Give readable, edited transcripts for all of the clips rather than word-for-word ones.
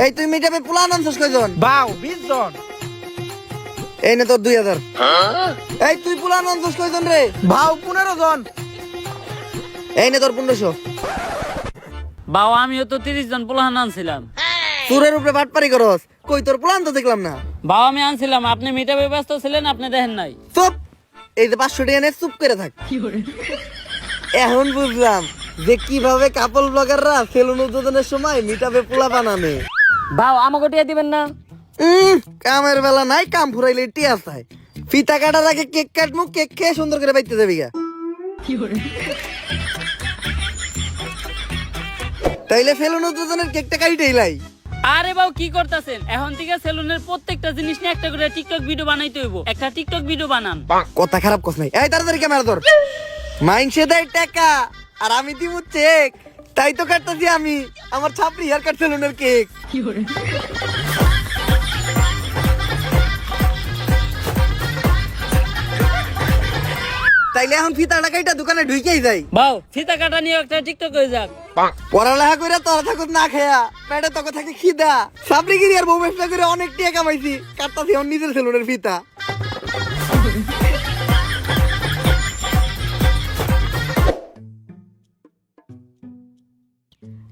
এই তুই মিটাবে পোলা আনছস কয়জন? বাউ 20 জন। এই নে তোর 2000। এই তুই পোলা আনছস কয়জন রে? বাউ 15 জন। এই নে তোর 1500। বাও আমিও তো 30 জন পোলাহান আনছিলাম। সুরের উপরে বাটপারি করস, কই তোর পোলা আনতে দেখলাম না। বাও আমি আনছিলাম, আপনি মিটাবে ব্যস্ত ছিলেন, আপনি দেখেন নাই। চুপ, এই যে 500 টাকা নে, চুপ করে থাক। এখন বুঝলাম যে কিভাবে কাপল ব্লগাররা সেলুন উদ্বোধনের সময় মিটাবে পোলা বানানে। বাও আমাকে টিয়া দিবেন না? কামের বেলা নাই, কাম ফুরাইলে টিয়া চায়। ফিতা কাটার আগে কেক কাটমু, কেক খেয়ে সুন্দর করে বাইতে যাবি গা। তাইলে সেলুন উদ্বোধনের কেকটা কাইটেই লাই। আরে বাও কি করতেছেন? এখন থেকে সেলুনের প্রত্যেকটা জিনিস নিয়ে একটা করে টিকটক ভিডিও বানাইতে হইব। একটা টিকটক ভিডিও বানান। কথা খারাপ কস নাই। এই তাড়াতাড়ি ক্যামেরা ধর। মাইনসে দেয় টাকা আর আমি দিমু চেক, তাই তো কাটতাছি আমি আমার ছাপরি হেয়ার কাট সেলুনের কেক। তাইলে এখন ফিতা টাকাইটা দোকানে ঢুকেই যাই। বাও ফিতা কাটা নিয়ে একটা টিকটক হয়ে যাক। পড়ালেখা করে তোরা থাকুত না খেয়া, পেটে তোকে থাকে খিদা। সাবরিগিরি আর বউ ব্যবসা করে অনেক টাকা কামাইছি, কাটতাছি এখন নিজের সেলুনের ফিতা।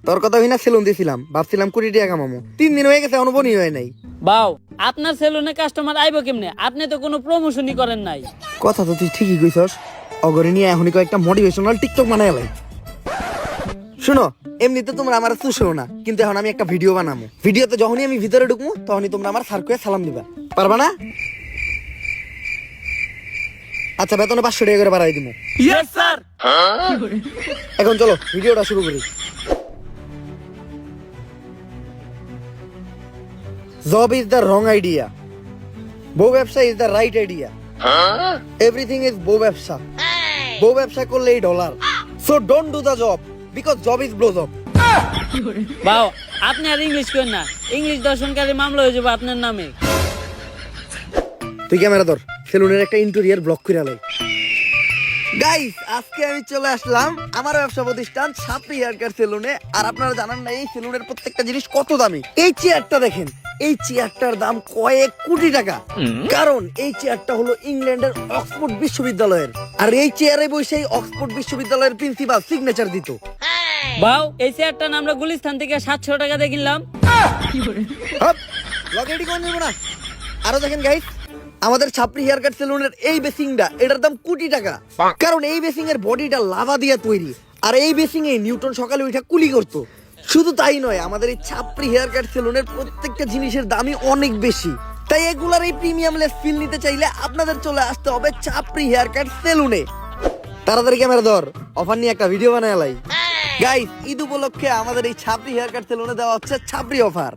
তোর কথা হই না, সেলুন দিছিলাম, ভাবছিলাম 20 টাকা কামামো। 3 দিন হয়ে গেছে, এখনো বনি হয় নাই। বাও আপনার সেলুনে কাস্টমার আইবো কেমনে? আপনি তো কোনো প্রমোশনই করেন নাই। কথা তো তুই ঠিকই কইছস। অগরে নিয়ে এখনই কয়েকটা মোটিভেশনাল টিকটক বানাই লাই। শুনো, এমনিতে তোমরা আমার চুষো না, কিন্তু এখন আমি একটা ভিডিও বানাবো। ভিডিওতে যখনই আমি ভিতরে ঢুকবো তখনই তোমরা আমার স্যার কয়ে সালাম দিবা, পারবা না? আচ্ছা, বেতনে 500 টাকা করে বাড়াই দিব। Yes sir. এখন চলো ভিডিওটা শুরু করি। Job is the wrong idea, বউ ব্যবসা is the right idea. Everything is বউ ব্যবসা। বউ ব্যবসা করলেই dollar. So don't do the job, because job is blow job. বাও আপনি আর ইংলিশ করেন না, ইংলিশ দর্শনকারী মামলা হয়ে যাবে আপনার নামে। তুই ক্যামেরা ধর, সেলুনের একটা ইন্টেরিয়র ব্লক করে আলাই। গাইস, আজকে আমি চলে আসলাম আমার ব্যবসা প্রতিষ্ঠান ছাপরি হেয়ার কাট সেলুনে। আর আপনারা জানেন না এই সেলুনের প্রত্যেকটা জিনিস কত দামি। এই চেয়ারটা দেখেন, এই চেয়ারটার দাম কয়েক কোটি টাকা। কারণ এই চেয়ারটা হলো ইংল্যান্ডের অক্সফোর্ড বিশ্ববিদ্যালয়ের। আর এই চেয়ারে বসে অক্সফোর্ড বিশ্ববিদ্যালয়ের প্রিন্সিপাল সিগনেচার দিত। বাও এই চেয়ারটা আমরা গুলিস্তান থেকে 700 টাকা দিয়ে কিনলাম। লগেডি কোন নেব না। আরো দেখেন গাইস, আমাদের ছাপরি হেয়ার কাট সেলুনের এই বেসিংটা, এটার দাম কোটি টাকা। কারণ এই বেসিং এর বডিটা লাভা দিয়ে তৈরি। আর এই বেসিং এ নিউটন সকালে উঠে কুলি করতো। শুধু তাই নয়, আমাদের এই ছাপরি হেয়ার কাট সেলুনের প্রত্যেকটা জিনিসের দামই অনেক বেশি। তাই এগুলার এই প্রিমিয়াম লেস ফিল নিতে চাইলে আপনাদের চলে আসতে হবে ছাপরি হেয়ার কাট সেলুনে। তাড়াতাড়ি ক্যামেরা ধর, অফার নিয়ে একটা ভিডিও বানায় লাই। গাইস, ঈদ উপলক্ষে আমাদের এই ছাপরি হেয়ার কাট সেলুনে দেওয়া হচ্ছে ছাপরি অফার।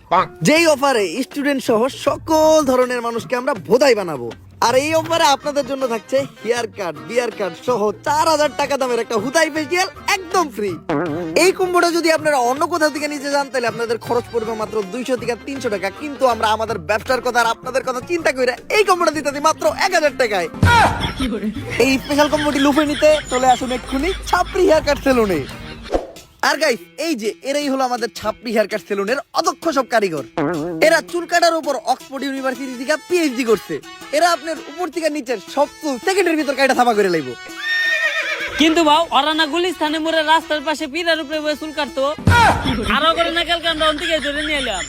যেই অফারে স্টুডেন্ট সহ সকল ধরনের মানুষকে আমরা ভোদাই বানাবো। আর এই অফারে আপনাদের জন্য থাকছে হেয়ার কাট, বিয়ার কাট সহ 4000 টাকা দামের একটা হুদাই ফেসিয়াল একদম ফ্রি। এই কম্বোটা যদি আপনারা অন্য কোথাও থেকে নিতে যান তাহলে আপনাদের খরচ পড়বে মাত্র 200 থেকে 300 টাকা। কিন্তু আমরা আমাদের ব্যবসার কথা আর আপনাদের কথা চিন্তা করে এই কম্বোটা দিতে দিই মাত্র 1000 টাকায়। এই স্পেশাল কম্বোটি লুফে নিতে চলে আসুন এক্ষুনি ছাপরি হেয়ার কাট সেলুনে। আর গাইস, এই যে এরাই হলো আমাদের ছাপরি হেয়ার কাট সেলুনের অদক্ষ সব কারিগর। এরা চুল কাটার উপর অক্সফোর্ড ইউনিভার্সিটি থেকে পিএইচডি করছে। এরা আপনার উপর থেকে নিচের সব চুল সেকেন্ডের ভিতর কাটা থাপা করে লাইব। কিন্তু বাও ওরা না গুলিস্তানে মোড়ে রাস্তার পাশে পিরার উপরে বসে চুল কাটতো। আরো করে না কালকে আমরা অন্তিকে ধরে নিয়ে এলাম।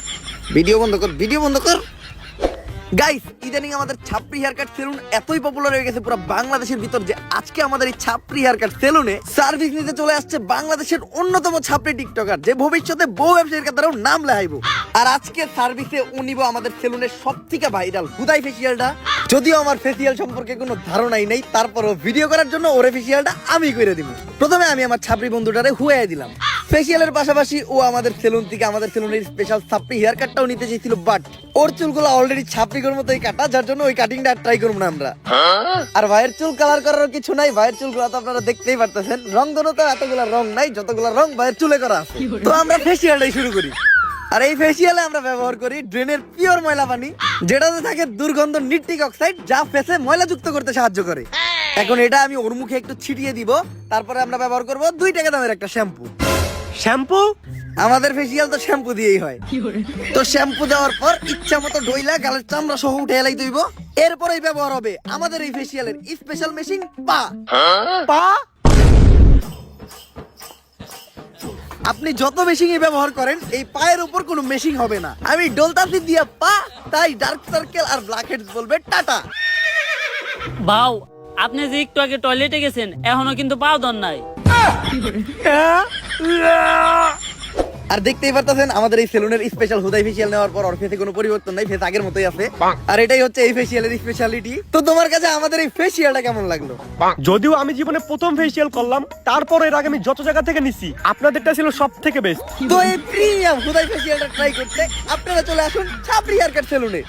ভিডিও বন্ধ কর, ভিডিও বন্ধ কর। গাইস, ইদানিং আমাদের ছাপরি হেয়ার কাট সেলুন এতই পপুলার হয়ে গেছে পুরো বাংলাদেশের ভিতর যে আজকে আমাদের এই ছাপরি হেয়ার কাট সেলুনে সার্ভিস নিতে চলে আসছে বাংলাদেশের অন্যতম ছাপরি টিকটকার, যে ভবিষ্যতে বউ ব্যবসায়ীর কাতারেও নাম লেখাইবো। আর আজকে সার্ভিসে ও নিব আমাদের সেলুনের সবথেকে ভাইরাল হুদাই ফেসিয়ালটা। যদিও আমার ফেসিয়াল সম্পর্কে কোনো ধারণাই নেই, তারপরও ভিডিও করার জন্য ওরে ফেসিয়ালটা আমি করে দিব। প্রথমে আমি আমার ছাপরি বন্ধুটারে হুয়াই দিলাম। ফেসিয়ালের পাশাপাশি ও আমাদের সেলুন থেকে আমাদের সেলুনের স্পেশাল ছাপরি হেয়ার কাটটাও নিতে চেয়েছিল, বাট ওর চুলগুলো অলরেডি ছাপরির মতোই কাটা, যার জন্য ওই কাটিংটা ট্রাই করবো না আমরা। আর ভাইয়ের চুল কালার করার কিছু নাই, ভাইয়ের চুলগুলো তো আপনারা দেখতেই পারতেছেন। রং ধরো তো এতগুলা রং নাই, যতগুলা রং ভাইয়ের চুলে করা আছে। তো আমরা ফেসিয়ালটাই শুরু করি। আর এই ফেসিয়ালে আমরা ব্যবহার করি ড্রেনের পিওর ময়লা পানি, যেটাতে থাকে দুর্গন্ধ নিট্রিক অক্সাইড, যা ফেসে ময়লা যুক্ত করতে সাহায্য করে। এখন এটা আমি ওর মুখে একটু ছিটিয়ে দিব, তারপরে আমরা ব্যবহার করব 2 টাকা দামের একটা শ্যাম্পু। শ্যাম্পু? আমাদের ফেসিয়াল তো শ্যাম্পু দিয়েই হয়। তো শ্যাম্পু দেওয়ার পর ইচ্ছা মতো ডইলা গালের চামড়া সহ উঠে এলাই দইব, এরপরেই ব্যবহার হবে আমাদের এই ফেসিয়ালের স্পেশাল মেশিন পা। পা? আপনি যত মেশিনই ব্যবহার করেন এই পায়ের উপর কোনো মেশিন হবে না। আমি ডলতাছি দিয়া পা, তাই ডার্ক সার্কেল আর ব্ল্যাক হেডস বলবে টাটা। ভাও আপনি যে একটু আগে টয়লেটে গেছেন এখনো কিন্তু পাও দন নাই। আর দেখতেই পারতেছেন আমাদের এই সেলুনের স্পেশাল হুদাই ফেসিয়াল নেওয়ার পর ওর ফেসে কোনো পরিবর্তন নাই, ফেস আগের মতোই আছে। আর এটাই হচ্ছে এই ফেসিয়ালের স্পেশালিটি। তো তোমার কাছে আমাদের এই ফেসিয়ালটা কেমন লাগলো? যদিও আমি জীবনে প্রথম ফেসিয়াল করলাম, তারপর এর আগে আমি যত জায়গা থেকে নিছি আপনাদেরটা ছিল সব থেকে বেস্ট। তো এই প্রিমিয়াম হুদাই ফেসিয়ালটা ট্রাই করতে আপনারা চলে আসুন ছাপড়ি হেয়ার কাট সেলুনে।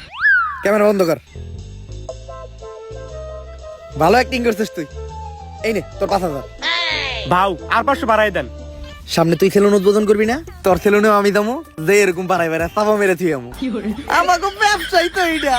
ক্যামেরা বন্ধ কর। ভালো অ্যাক্টিং করছিস তুই। এই নে তোর 5,000। ভাও আর 500 বাড়াই দেন। সামনে তুই সেলুন উদ্বোধন করবি না, তোর সেলুনেও আমি দামো যে এরকম বাড়াই বাড়াই চাপা মেরে থুই আমু। আমাকে ব্যবসায়ী তো এইটা।